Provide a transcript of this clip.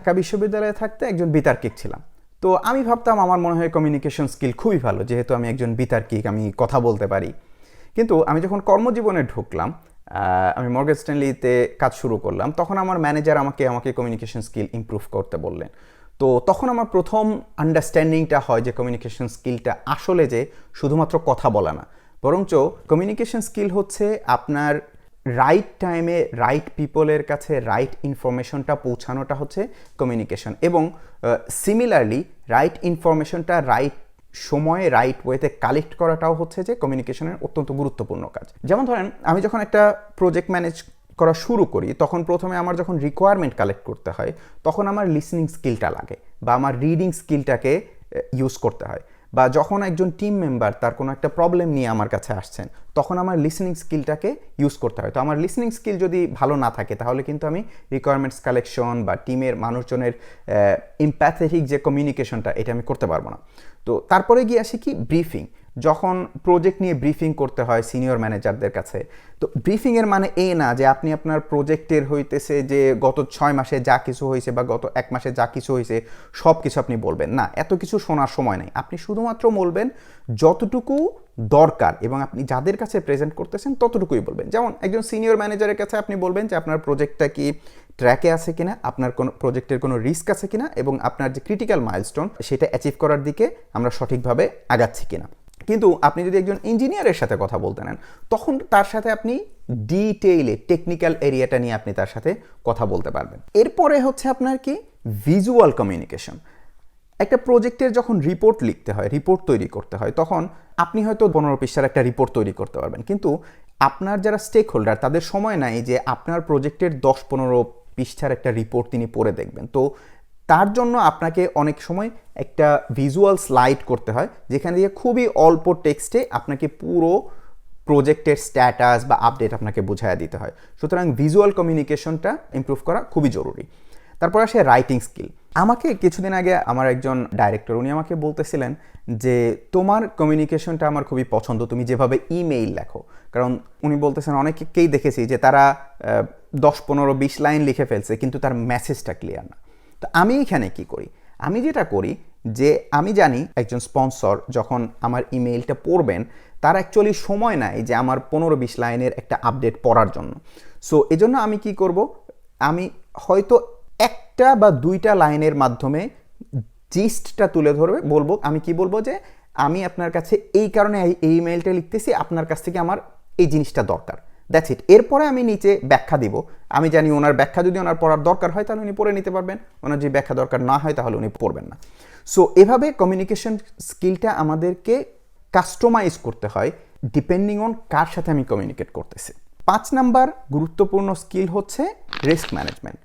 ঢাকা বিশ্ববিদ্যালয়ে থাকতে একজন বিতার্কিক ছিলাম। তো আমি ভাবতাম আমার মনে হয় কমিউনিকেশন স্কিল খুবই ভালো, যেহেতু আমি একজন বিতার্কিক, আমি কথা বলতে পারি। কিন্তু আমি যখন কর্মজীবনে ঢুকলাম, আমি মর্গান স্ট্যানলিতে কাজ শুরু করলাম, তখন আমার ম্যানেজার আমাকে কমিউনিকেশন স্কিল ইমপ্রুভ করতে বললেন। তো তখন আমার প্রথম আন্ডারস্ট্যান্ডিংটা হয় যে কমিউনিকেশন স্কিলটা আসলে যে শুধুমাত্র কথা বলা না, বরঞ্চ কমিউনিকেশন স্কিল হচ্ছে আপনার রাইট টাইমে রাইট পিপলের কাছে রাইট ইনফরমেশনটা পৌঁছানোটা হচ্ছে কমিউনিকেশন, এবং সিমিলারলি রাইট ইনফরমেশনটা রাইট সময়ে রাইট ওয়েতে কালেক্ট করাটাও হচ্ছে যে কমিউনিকেশনের অত্যন্ত গুরুত্বপূর্ণ কাজ। যেমন ধরেন, আমি যখন একটা প্রজেক্ট ম্যানেজ করা শুরু করি, তখন প্রথমে আমার যখন রিকোয়ারমেন্ট কালেক্ট করতে হয়, তখন আমার লিসনিং স্কিলটা লাগে বা আমার রিডিং স্কিলটাকে ইউজ করতে হয়। বা যখন একজন টিম মেম্বার তার কোনো একটা প্রবলেম নিয়ে আমার কাছে আসছেন, তখন আমার লিসনিং স্কিলটাকে ইউজ করতে হয়। তো আমার লিসনিং স্কিল যদি ভালো না থাকে, তাহলে কিন্তু আমি রিকোয়ারমেন্টস কালেকশন বা টিমের মানুষজনের এমপ্যাথেটিক যে কমিউনিকেশনটা, এটা আমি করতে পারবো না। তো তারপরে গিয়ে আসি কি, ব্রিফিং। যখন প্রজেক্ট নিয়ে ব্রিফিং করতে হয় সিনিয়র ম্যানেজারদের কাছে, তো ব্রিফিংয়ের মানে এই না যে আপনি আপনার প্রজেক্টের হইতেছে যে গত 6 মাসে যা কিছু হয়েছে বা গত 1 মাসে যা কিছু হয়েছে সব কিছু আপনি বলবেন না, এত কিছু শোনার সময় নেই। আপনি শুধুমাত্র বলবেন যতটুকু দরকার, এবং আপনি যাদের কাছে প্রেজেন্ট করতেছেন ততটুকুই বলবেন। যেমন একজন সিনিয়র ম্যানেজারের কাছে আপনি বলবেন যে আপনার প্রজেক্টটা কি ট্র্যাকে আছে কিনা, আপনার কোনো প্রজেক্টের কোনো রিস্ক আছে কিনা, এবং আপনার যে ক্রিটিক্যাল মাইলস্টোন সেটা অ্যাচিভ করার দিকে আমরা সঠিকভাবে আগাচ্ছি কিনা। কিন্তু আপনি যদি একজন ইঞ্জিনিয়ারের সাথে কথা বলতে নেন, তখন তার সাথে আপনি ডিটেইলে টেকনিক্যাল এরিয়াটা নিয়ে আপনি তার সাথে কথা বলতে পারবেন। এরপরে হচ্ছে আপনার কি, ভিজুয়াল কমিউনিকেশন। একটা প্রজেক্টের যখন রিপোর্ট লিখতে হয়, রিপোর্ট তৈরি করতে হয়, তখন আপনি হয়তো 15 পৃষ্ঠার একটা রিপোর্ট তৈরি করতে পারবেন, কিন্তু আপনার যারা স্টেক হোল্ডার, তাদের সময় নাই যে আপনার প্রজেক্টের 10-15 পৃষ্ঠার একটা রিপোর্ট তিনি পড়ে দেখবেন। তো তার জন্য আপনাকে অনেক সময় একটা ভিজুয়াল স্লাইড করতে হয়, যেখানে দিয়ে খুবই অল্প টেক্সটে আপনাকে পুরো প্রজেক্টের স্ট্যাটাস বা আপডেট আপনাকে বোঝায় দিতে হয়। সুতরাং ভিজুয়াল কমিউনিকেশনটা ইমপ্রুভ করা খুবই জরুরি। তারপর আসে রাইটিং স্কিল। আমাকে কিছুদিন আগে আমার একজন ডাইরেক্টর, উনি আমাকে বলতেছিলেন যে তোমার কমিউনিকেশনটা আমার খুবই পছন্দ, তুমি যেভাবে ইমেইল লেখো। কারণ উনি বলতেছেন অনেককেই দেখেছি যে তারা 10-15-20 লাইন লিখে ফেলছে, কিন্তু তার মেসেজটা ক্লিয়ার না। তো আমি এখানে কি করি, আমি যেটা করি যে আমি জানি একজন স্পন্সর যখন আমার ইমেইলটা পড়বেন, তার অ্যাকচুয়ালি সময় নাই যে আমার 15-20 লাইনের একটা আপডেট পড়ার জন্য। সো এজন্য আমি কি করব, আমি হয়তো একটা বা দুইটা লাইনের মাধ্যমে জিস্টটা তুলে ধরবে বলবো। আমি কি বলবো যে আমি আপনার কাছে এই কারণে এই ইমেইলটা লিখতেছি, আপনার কাছ থেকে আমার এই জিনিসটা দরকার, দ্যাটস ইট। এরপরে আমি নিচে ব্যাখ্যা দিব। আমি জানি ওনার ব্যাখ্যা যদি ওনার পড়ার দরকার হয় তাহলে উনি পড়ে নিতে পারবেন, ওনার যদি ব্যাখ্যা দরকার না হয় তাহলে উনি পড়বেন না। সো এভাবে কমিউনিকেশন স্কিলটা আমাদেরকে কাস্টমাইজ করতে হয় ডিপেন্ডিং অন কার সাথে আমি কমিউনিকেট করতেছি। 5 নাম্বার গুরুত্বপূর্ণ স্কিল হচ্ছে রিস্ক ম্যানেজমেন্ট।